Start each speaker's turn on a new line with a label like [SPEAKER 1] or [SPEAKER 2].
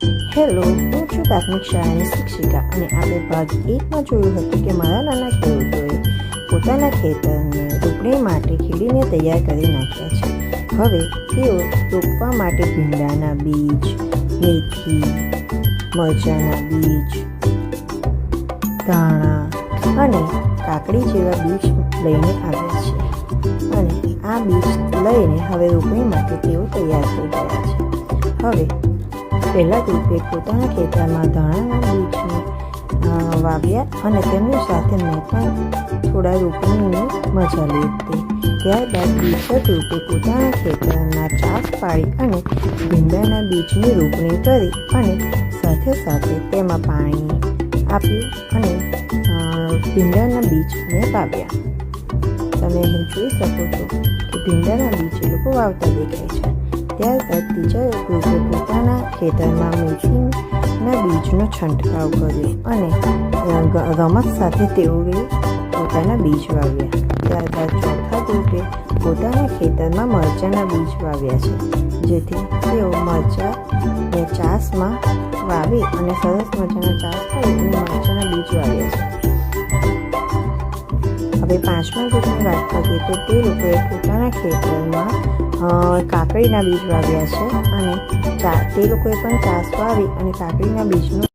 [SPEAKER 1] Hello, હું છું પ્રાથમિક શાળાની શિક્ષિકા અને આપણે ભાગ 1માં જોયું હતું કે મારા નાના ખેડૂતોએ પોતાના ખેતરને રોપણી માટે ખેડીને તૈયાર કરી નાખ્યા છે. હવે તેઓ રોપવા માટે ભીંડાના બીજ, મેથી, મરચાંના બીજ, ધાણા અને કાકડી જેવા બીજ લઈને આવ્યા છે અને આ બીજ લઈને હવે રોપણી માટે તેઓ તૈયાર થઈ ગયા છે. હવે પહેલાં તે પોતાના ખેતરમાં ધાણાના બીજને વાવ્યા અને તેમની સાથે મેં પણ થોડા રોપણીની મજા લીધી. ત્યારબાદ બીજગત રૂપે પોતાના ખેતરના ચાસ પાડી અને ભીંડાના બીજની રોપણી કરી અને સાથે સાથે તેમાં પાણી આપ્યું અને ભીંડાના બીજ મેં વાવ્યા. તમે અહીં જોઈ શકો છો કે ભીંડાના બીજ એ લોકો વાવતા દેખાય છે. ત્યારબાદ બીજા ગ્રુપે પોતાના ખેતરમાં મેથીના બીજનો છંટકાવ કર્યો અને રમત સાથે તેઓએ પોતાના બીજ વાવ્યા. ત્યારબાદ ચોથા ગ્રુપે પોતાના ખેતરમાં મરચાંના બીજ વાવ્યા છે, જેથી તેઓ મરચાંને ચાસમાં વાવી અને સરસ મજાના ચાસ પાડી અને મરચાંના બીજ વાવ્યા છે. હવે પાંચમા ગ્રુપની વાત કરીએ તો તે લોકોએ પોતાના ખેતરમાં કાકડીના બીજ વાવ્યા છે અને તે લોકોએ પણ ચાસ વાવી અને કાકડીના બીજનું